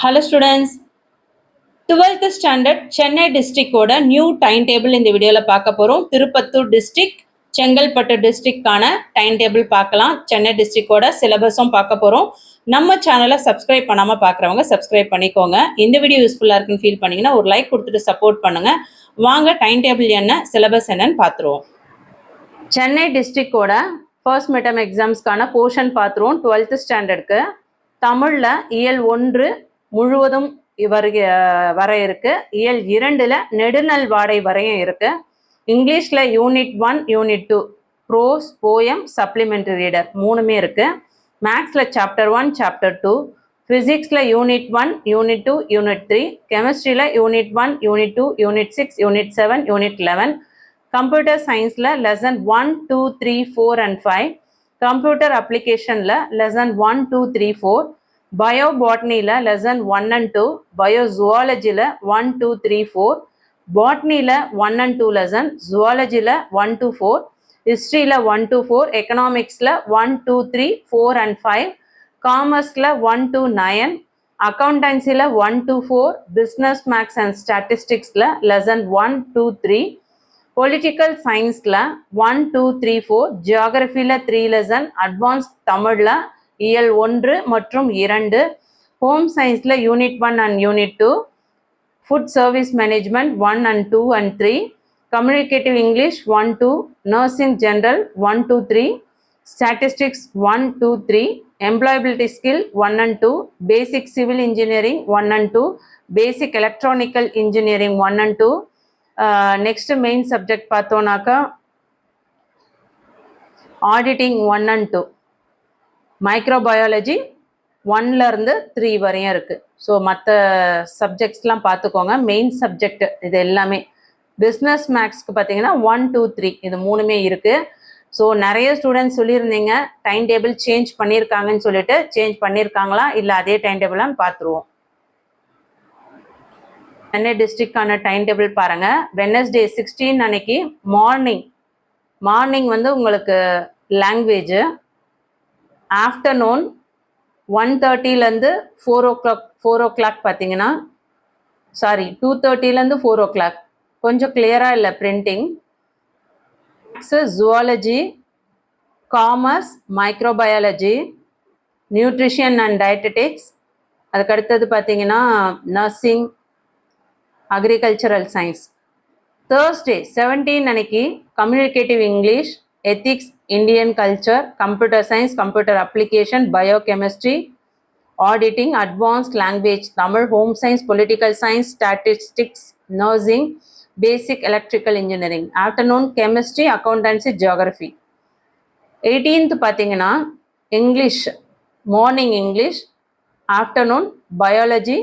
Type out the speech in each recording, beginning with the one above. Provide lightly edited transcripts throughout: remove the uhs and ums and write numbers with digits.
Hello students, 12th standard Chennai டிஸ்ட்ரிக்டோட new time table இந்த வீடியோவில் பார்க்க போகிறோம். திருப்பத்தூர் டிஸ்ட்ரிக்ட், செங்கல்பட்டு டிஸ்ட்ரிக்டான டைம் டேபிள் பார்க்கலாம். சென்னை டிஸ்ட்ரிக்டோட சிலபஸும் பார்க்க போகிறோம். நம்ம சேனலை சப்ஸ்கிரைப் பண்ணாமல் பார்க்குறவங்க சப்ஸ்கிரைப் பண்ணிக்கோங்க. இந்த வீடியோ யூஸ்ஃபுல்லாக இருக்குன்னு ஃபீல் பண்ணிங்கன்னா ஒரு லைக் கொடுத்துட்டு சப்போர்ட் பண்ணுங்கள். வாங்க டைம் டேபிள் என்ன, சிலபஸ் என்னன்னு பார்த்துருவோம். சென்னை டிஸ்ட்ரிக்டோட ஃபர்ஸ்ட் மிட்டம் எக்ஸாம்ஸ்க்கான போர்ஷன் பார்த்துருவோம். 12th ஸ்டாண்டர்டுக்கு தமிழில் இயல் 1 முழுவதும் வர இருக்கு. இயல் 2ல் நெடுநல் வாடை வரையும் இருக்கு. இங்கிலீஷில் unit 1 unit 2 prose poem supplementary reader மூணுமே இருக்கு. மேக்ஸில் சாப்டர் 1 சாப்டர் 2, ஃபிசிக்ஸில் யூனிட் 1 யூனிட் 2 யூனிட் 3, கெமிஸ்ட்ரியில் unit 1 unit 2 unit 6 unit 7 unit 11, computer சயின்ஸில் லெசன் 1 2 3 4 and 5, கம்ப்யூட்டர் அப்ளிகேஷனில் லெசன் 1 2 3 4, பயோ பாட்னியில் லெசன் 1 and 2, பயோ ஜுவாலஜியில் 1 2 3 4, பாட்னியில் 1 and 2 லெசன், ஜுவாலஜியில் 1 to 4, ஹிஸ்ட்ரியில் 1 to 4, எக்கனாமிக்ஸில் 1 2 3 4 and 5, காமர்ஸில் 1 to 9, அக்கௌண்டன்சியில் 1 to 4, பிஸ்னஸ் மேக்ஸ் அண்ட் ஸ்டாட்டிஸ்டிக்ஸில் லெசன் 1 2 3, பொலிட்டிக்கல் சயின்ஸில் 1 2 3 4, ஜியாகிரஃபியில் 3 லெசன், அட்வான்ஸ் தமிழில் இயல் 1 மற்றும் 2, ஹோம் சயின்ஸில் unit 1 and unit 2, food service management 1 and 2 and 3, communicative English 1 2, nursing general 1 2 3, statistics 1 2 3, employability skill 1 and 2, basic civil engineering 1 and 2, basic electronical engineering 1 and 2. Next main subject பார்த்தோன்னாக்கா auditing 1 and 2, microbiology 1லேருந்து 3 வரையும் இருக்குது. So மற்ற சப்ஜெக்ட்ஸ்லாம் பார்த்துக்கோங்க. Main subject இது எல்லாமே. Business மேக்ஸ்க்கு பார்த்தீங்கன்னா 1 2 3 இது மூணுமே இருக்குது. ஸோ நிறைய ஸ்டூடெண்ட்ஸ் சொல்லியிருந்தீங்க டைம் டேபிள் சேஞ்ச் பண்ணியிருக்காங்கன்னு சொல்லிட்டு. சேஞ்ச் பண்ணியிருக்காங்களா இல்லை அதே டைம் டேபிளான்னு பார்த்துருவோம். சென்னை டிஸ்ட்ரிக்டான டைம் டேபிள் பாருங்கள். வெட்னஸ்டே 16 அன்னைக்கு மார்னிங் வந்து உங்களுக்கு லாங்குவேஜ், ஆஃப்டர்நூன் 1:30லேருந்து 4 o'clock பார்த்தீங்கன்னா 2:30லேருந்து 4 o'clock. கொஞ்சம் கிளியராக இல்லை printing. Zoology, commerce, microbiology, nutrition and dietetics. அதுக்கடுத்தது பார்த்தீங்கன்னா நர்சிங், அக்ரிகல்ச்சரல் சயின்ஸ். தேர்ஸ்டே 17 அன்னைக்கு communicative English, ethics, Indian culture, computer science, computer application, biochemistry, auditing, advanced language Tamil, home science, political science, statistics, nursing, basic electrical engineering. Afternoon chemistry, accountancy, geography. 18th பார்த்தீங்கன்னா English, morning English, afternoon biology,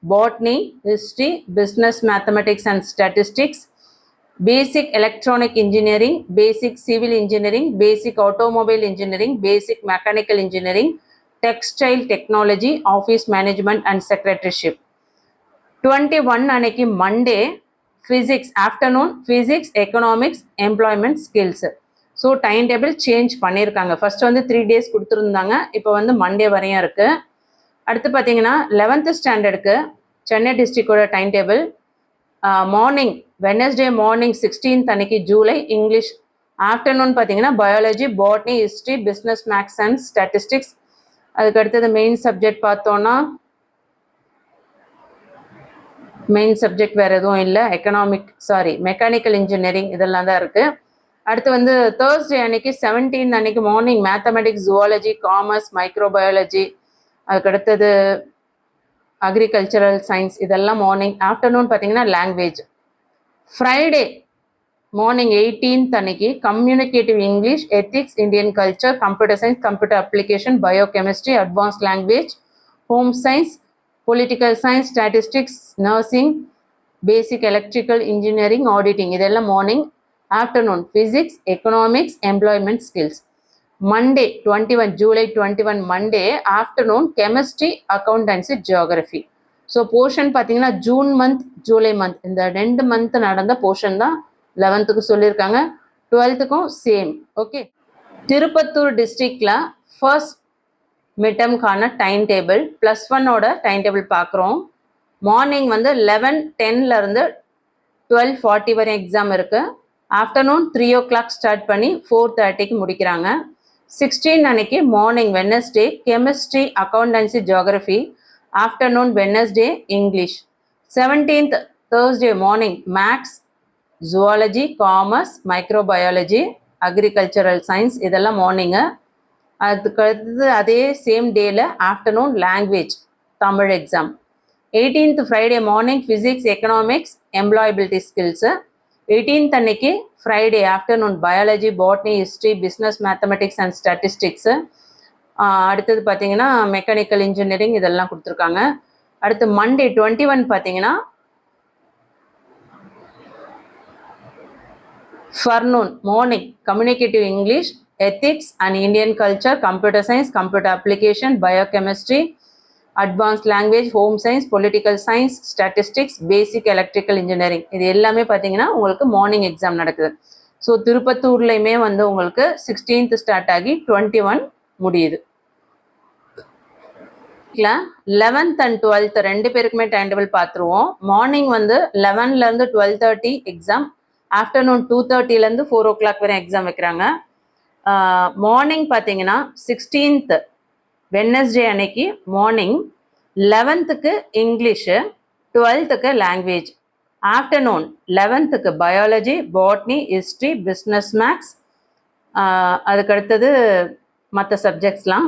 botany, history, business, mathematics and statistics, basic electronic engineering, basic civil engineering, basic automobile engineering, basic mechanical engineering, textile technology, office management and secretaryship. 21 அன்னைக்கு Monday physics, afternoon physics, economics, employment skills. So time table change பண்ணியிருக்காங்க. First வந்து 3 days கொடுத்துருந்தாங்க, இப்போ வந்து Monday வரையும் இருக்குது. அடுத்து பார்த்தீங்கன்னா 11th ஸ்டாண்டர்டுக்கு சென்னை டிஸ்ட்ரிக்டோட time table. Morning Wednesday morning 16th அன்னைக்கு ஜூலை இங்கிலீஷ், ஆஃப்டர்நூன் பார்த்தீங்கன்னா biology, botany, history, business maths and statistics. அதுக்கு அடுத்தது மெயின் சப்ஜெக்ட் பார்த்தோன்னா மெயின் சப்ஜெக்ட் வேறு எதுவும் இல்லை. மெக்கானிக்கல் இன்ஜினியரிங் இதெல்லாம் தான் இருக்குது. அடுத்து வந்து தேர்ஸ்டே அன்னைக்கு 17th அன்னைக்கு morning mathematics, zoology, commerce, microbiology, அதுக்கடுத்தது அக்ரிகல்ச்சரல் சயின்ஸ் இதெல்லாம் மார்னிங். ஆஃப்டர்நூன் பார்த்தீங்கன்னா லாங்குவேஜ். ஃப்ரைடே மார்னிங் 18th அன்னைக்கு communicative English, ethics, Indian culture, computer science, computer application, biochemistry, advanced language, home science, political science, statistics, nursing, basic electrical engineering, auditing இதெல்லாம் morning. Afternoon physics, economics, employment skills. Monday 21 July 21 Monday afternoon chemistry, accountancy, geography. So portion பார்த்தீங்கன்னா June month, July month இந்த 2 month நடந்த portion தான் 11th சொல்லியிருக்காங்க. 12th same. Okay. Tirupathur டிஸ்ட்ரிக்டில் first மிட்டம்கான time table +1ஓட time table பார்க்குறோம். மார்னிங் வந்து 11:10லேருந்து 12:40 வரை எக்ஸாம் இருக்குது. ஆஃப்டர்நூன் 3 o'clock ஸ்டார்ட் பண்ணி 4:30க்கு முடிக்கிறாங்க. 16 அன்னைக்கு morning Wednesday chemistry, accountancy, geography. Afternoon Wednesday English. 17th Thursday morning maths, zoology, commerce, microbiology, agricultural science இதெல்லாம் மார்னிங்கு. அதுக்கடுத்தது அதே சேம் டேல afternoon language Tamil exam. 18th Friday morning physics, economics, employability skills. 18th அன்னைக்கு Friday afternoon biology, botany, history, business, mathematics and statistics. அடுத்தது பார்த்தீங்கன்னா mechanical engineering இதெல்லாம் கொடுத்துருக்காங்க. அடுத்து மண்டே 21 பார்த்தீங்கன்னா forenoon morning communicative English, ethics and Indian culture, computer science, computer application, biochemistry, advanced language, home science, political science, statistics, basic electrical engineering. இது எல்லாமே பார்த்தீங்கன்னா உங்களுக்கு மார்னிங் எக்ஸாம் நடக்குது. ஸோ திருப்பத்தூர்லையுமே வந்து உங்களுக்கு 16th ஸ்டார்ட் ஆகி 21 முடியுது. 11th and 12th ரெண்டு பேருக்குமே டைம் டேபிள் பார்த்துருவோம். மார்னிங் வந்து 11லேருந்து 12:30 எக்ஸாம். ஆஃப்டர்நூன் 2:30லேருந்து 4 o'clock வரை எக்ஸாம் வைக்கிறாங்க. மார்னிங் பார்த்தீங்கன்னா 16th வெட்னஸ்டே அன்னைக்கு morning 11th English, 12th language. Afternoon 11th biology, botany, history, business, maths. அதுக்கடுத்தது மற்ற சப்ஜெக்ட்ஸ்லாம்.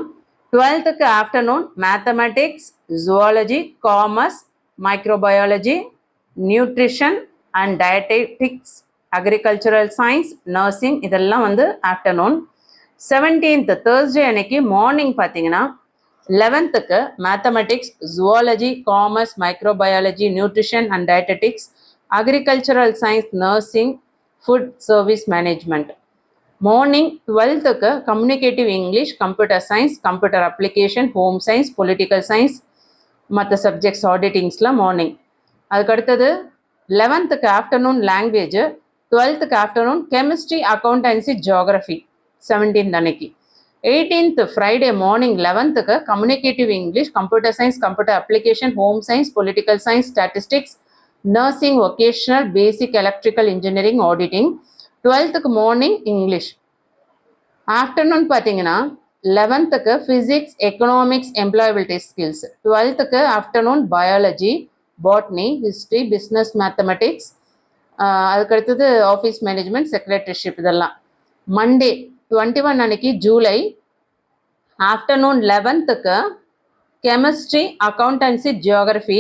12th afternoon mathematics, zoology, commerce, microbiology, nutrition and dietetics, agricultural science, nursing இதெல்லாம் வந்து afternoon. 17th Thursday அன்னைக்கு morning பார்த்தீங்கன்னா 11th mathematics, zoology, commerce, microbiology, nutrition and dietetics, agricultural science, nursing, food service management. Morning 12th communicative English, computer science, computer application, home science, political science, மற்ற subjects ஆடிட்டிங்ஸில் morning. அதுக்கடுத்தது 11th afternoon language, 12th afternoon chemistry, accountancy, geography 17th அன்னைக்கு. 18th Friday morning 11th communicative English, computer science, computer application, home science, political science, statistics, nursing, vocational, basic electrical engineering, auditing. 12th morning English. Afternoon பார்த்தீங்கன்னா 11th physics, economics, employability skills. 12th afternoon biology, botany, history, business, mathematics. அதுக்கடுத்தது office management, secretaryship இதெல்லாம். Monday 21 அன்னைக்கு July afternoon 11th chemistry, accountancy, geography.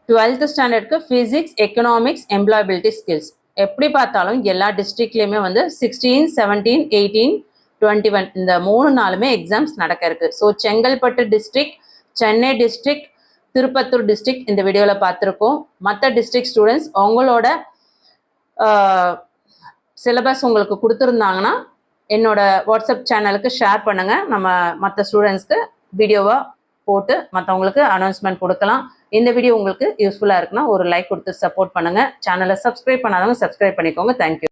12th ஸ்டாண்டர்டுக்கு physics, economics, employability skills. எப்படி பார்த்தாலும் எல்லா டிஸ்ட்ரிக்ட்லேயுமே வந்து 16, 17, 18, 21 இந்த 3 நாளுமே எக்ஸாம்ஸ் நடக்க இருக்கு. So Chengalpattu district, Chennai district, Tirupattur district இந்த வீடியோவில் பார்த்துருக்கோம். மற்ற டிஸ்ட்ரிக்ட் ஸ்டூடெண்ட்ஸ் உங்களோட சிலபஸ் உங்களுக்கு கொடுத்துருந்தாங்கன்னா என்னோட வாட்ஸ்அப் சேனலுக்கு ஷேர் பண்ணுங்கள். நம்ம மற்ற ஸ்டூடெண்ட்ஸ்க்கு வீடியோவாக போட்டு மற்றவங்களுக்கு அனௌன்ஸ்மெண்ட் கொடுக்கலாம். இந்த வீடியோ உங்களுக்கு யூஸ்ஃபுல்லாக இருக்குன்னா ஒரு லைக் கொடுத்து சப்போர்ட் பண்ணுங்கள். சேனலை சப்ஸ்கிரைப் பண்ணாதவங்க சப்ஸ்கிரைப் பண்ணிக்கோங்க. தேங்க்யூ.